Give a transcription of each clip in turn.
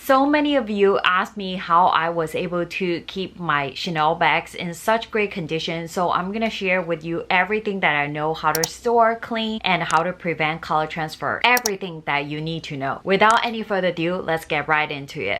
So many of you asked me how I was able to keep my Chanel bags in such great condition, so I'm gonna share with you everything that I know how to store, clean, and how to prevent color transfer. Everything that you need to know. Without any further ado, let's get right into it.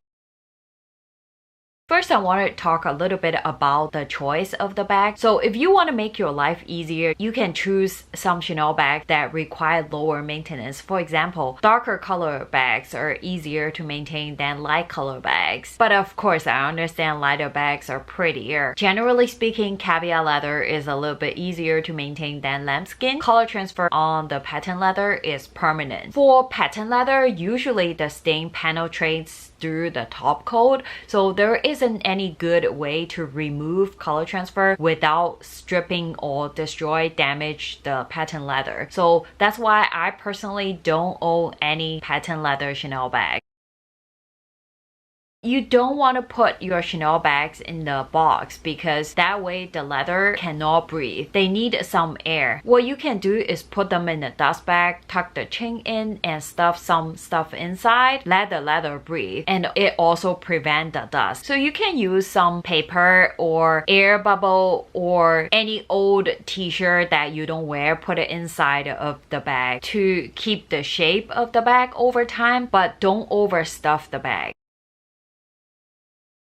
First, I want to talk a little bit about the choice of the bag. So if you want to make your life easier, you can choose some Chanel bags that require lower maintenance. For example, darker color bags are easier to maintain than light color bags. But of course, I understand lighter bags are prettier. Generally speaking, caviar leather is a little bit easier to maintain than lambskin. Color transfer on the patent leather is permanent. For patent leather, usually the stain penetrates through the top coat, so there isn't any good way to remove color transfer without stripping or damage the patent leather. So that's why I personally don't own any patent leather Chanel bag. You don't want to put your Chanel bags in the box because that way the leather cannot breathe. They need some air. What you can do is put them in a dust bag, tuck the chain in, and stuff some stuff inside. Let the leather breathe, and it also prevents the dust. So you can use some paper or air bubble or any old t-shirt that you don't wear, put it inside of the bag to keep the shape of the bag over time, but don't overstuff the bag.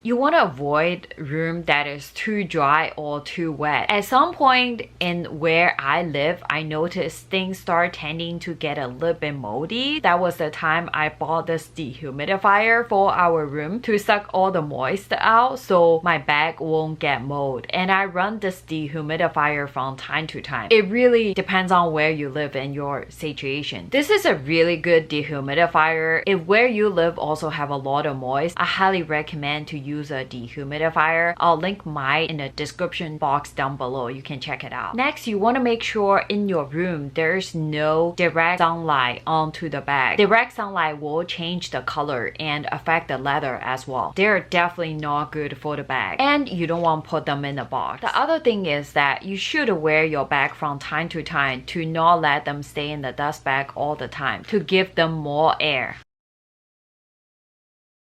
You want to avoid room that is too dry or too wet. At some point in where I live, I noticed things start tending to get a little bit moldy. That was the time I bought this dehumidifier for our room to suck all the moisture out so my bag won't get mold. And I run this dehumidifier from time to time. It really depends on where you live and your situation. This is a really good dehumidifier. If where you live also have a lot of moisture, I highly recommend to use a dehumidifier. I'll link mine in the description box down below. You can check it out. Next, you want to make sure in your room there's no direct sunlight onto the bag. Direct sunlight will change the color and affect the leather as well. They're definitely not good for the bag, and you don't want to put them in the box. The other thing is that you should wear your bag from time to time to not let them stay in the dust bag all the time, to give them more air.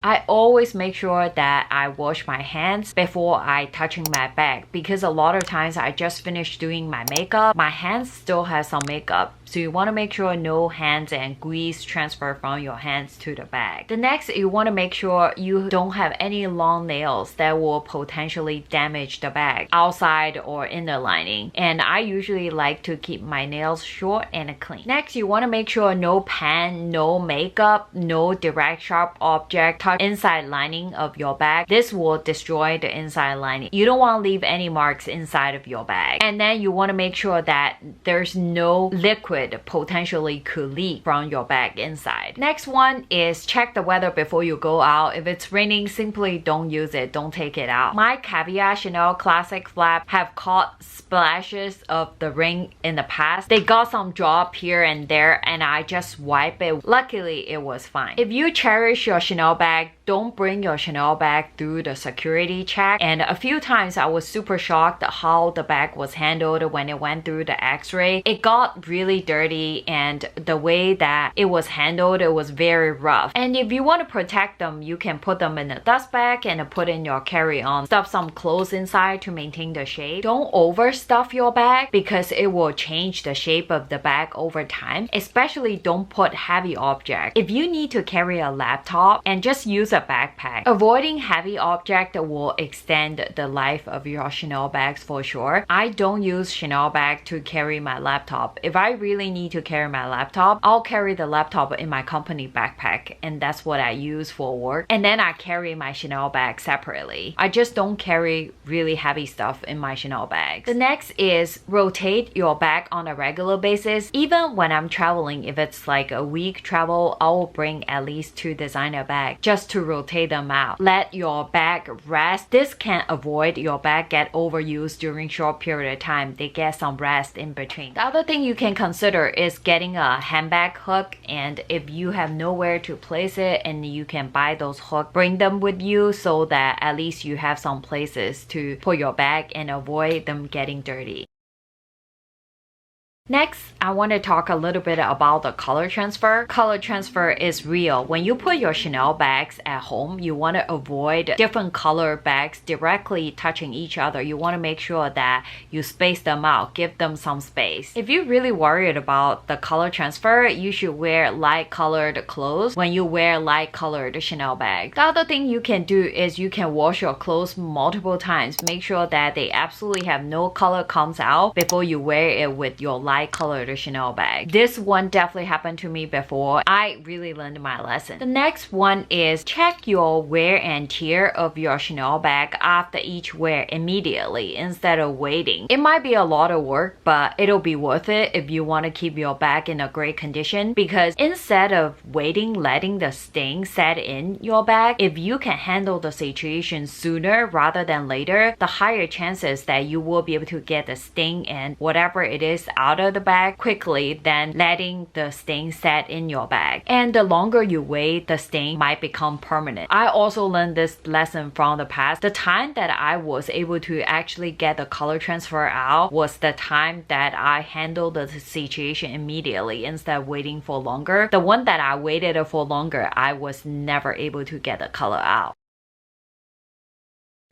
I always make sure that I wash my hands before I touching my bag, because a lot of times I just finished doing my makeup, my hands still have some makeup. So you want to make sure no hands and grease transfer from your hands to the bag. The next, you want to make sure you don't have any long nails that will potentially damage the bag, outside or inner lining. And I usually like to keep my nails short and clean. Next, you want to make sure no pen, no makeup, no direct sharp object touch inside lining of your bag. This will destroy the inside lining. You don't want to leave any marks inside of your bag. And then you want to make sure that there's no liquid potentially could leak from your bag inside. Next one is check the weather before you go out. If it's raining, simply don't use it, don't take it out. My caviar Chanel classic flap have caught splashes of the rain in the past. They got some drop here and there, and I just wipe it. Luckily, it was fine. If you cherish your Chanel bag, don't bring your Chanel bag through the security check. And a few times I was super shocked at how the bag was handled when it went through the x-ray. It got really dirty, and the way that it was handled, it was very rough. And if you want to protect them, you can put them in a dust bag and put in your carry-on. Stuff some clothes inside to maintain the shape. Don't overstuff your bag because it will change the shape of the bag over time. Especially don't put heavy objects. If you need to carry a laptop, and just use a backpack. Avoiding heavy object will extend the life of your Chanel bags for sure. I don't use Chanel bag to carry my laptop. If I really need to carry my laptop, I'll carry the laptop in my company backpack, and that's what I use for work. And then I carry my Chanel bag separately. I just don't carry really heavy stuff in my Chanel bags. The next is rotate your bag on a regular basis. Even when I'm traveling, if it's like a week travel, I will bring at least 2 designer bags just to rotate them out. Let your bag rest. This can avoid your bag get overused during short period of time. They get some rest in between. The other thing you can consider is getting a handbag hook, and if you have nowhere to place it, and you can buy those hooks, bring them with you so that at least you have some places to put your bag and avoid them getting dirty. Next, I want to talk a little bit about the color transfer. Color transfer is real. When you put your Chanel bags at home, you want to avoid different color bags directly touching each other. You want to make sure that you space them out, give them some space. If you're really worried about the color transfer, you should wear light colored clothes when you wear light colored Chanel bags. The other thing you can do is you can wash your clothes multiple times. Make sure that they absolutely have no color comes out before you wear it with your light colored Chanel bag. This one definitely happened to me before. I really learned my lesson. The next one is check your wear and tear of your Chanel bag after each wear immediately instead of waiting. It might be a lot of work, but it'll be worth it if you want to keep your bag in a great condition, because instead of waiting, letting the stain set in your bag, if you can handle the situation sooner rather than later, the higher chances that you will be able to get the stain and whatever it is out of the bag quickly than letting the stain set in your bag. And the longer you wait, the stain might become permanent. I also learned this lesson from the past. The time that I was able to actually get the color transfer out was the time that I handled the situation immediately instead of waiting for longer. The one that I waited for longer, I was never able to get the color out.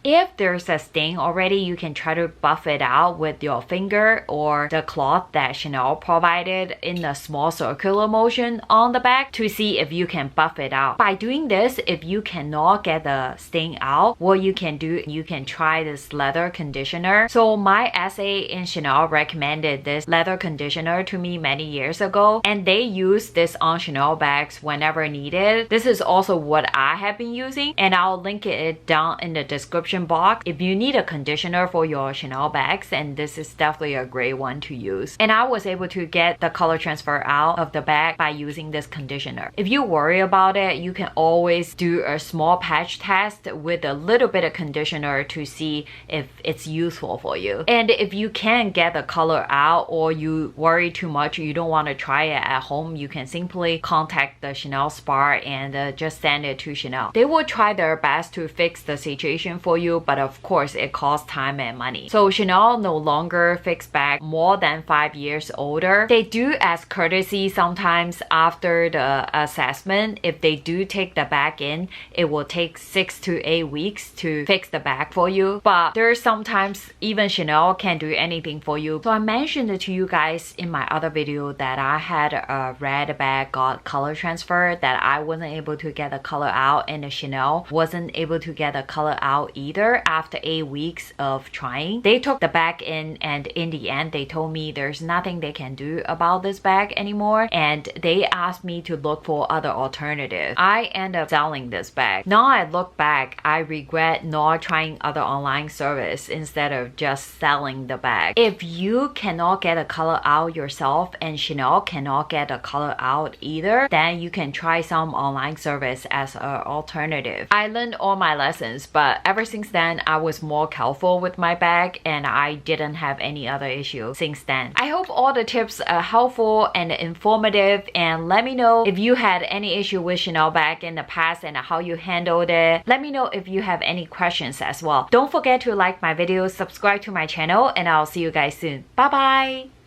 If there's a stain already, you can try to buff it out with your finger or the cloth that Chanel provided in a small circular motion on the back to see if you can buff it out. By doing this, if you cannot get the stain out, what you can do, you can try this leather conditioner. So my essay in Chanel recommended this leather conditioner to me many years ago, and they use this on Chanel bags whenever needed. This is also what I have been using, and I'll link it down in the description box if you need a conditioner for your Chanel bags, and this is definitely a great one to use. And I was able to get the color transfer out of the bag by using this conditioner. If you worry about it, you can always do a small patch test with a little bit of conditioner to see if it's useful for you. And if you can't get the color out or you worry too much, you don't want to try it at home, you can simply contact the Chanel spa and just send it to Chanel. They will try their best to fix the situation for you, but of course it costs time and money. So Chanel no longer fix bags more than 5 years older. They do as courtesy sometimes after the assessment. If they do take the bag in, it will take 6 to 8 weeks to fix the bag for you. But there's sometimes even Chanel can't do anything for you. So I mentioned to you guys in my other video that I had a red bag got color transfer, that I wasn't able to get the color out, and the Chanel wasn't able to get the color out either after 8 weeks of trying. They took the bag in, and in the end they told me there's nothing they can do about this bag anymore, and they asked me to look for other alternatives. I end up selling this bag. Now I look back, I regret not trying other online service instead of just selling the bag. If you cannot get a color out yourself and Chanel cannot get a color out either, then you can try some online service as an alternative. I learned all my lessons, but ever since then I was more careful with my bag and I didn't have any other issue since then. I hope all the tips are helpful and informative, and let me know if you had any issue with Chanel bag in the past and how you handled it. Let me know if you have any questions as well. Don't forget to like my videos, subscribe to my channel, and I'll see you guys soon. Bye bye!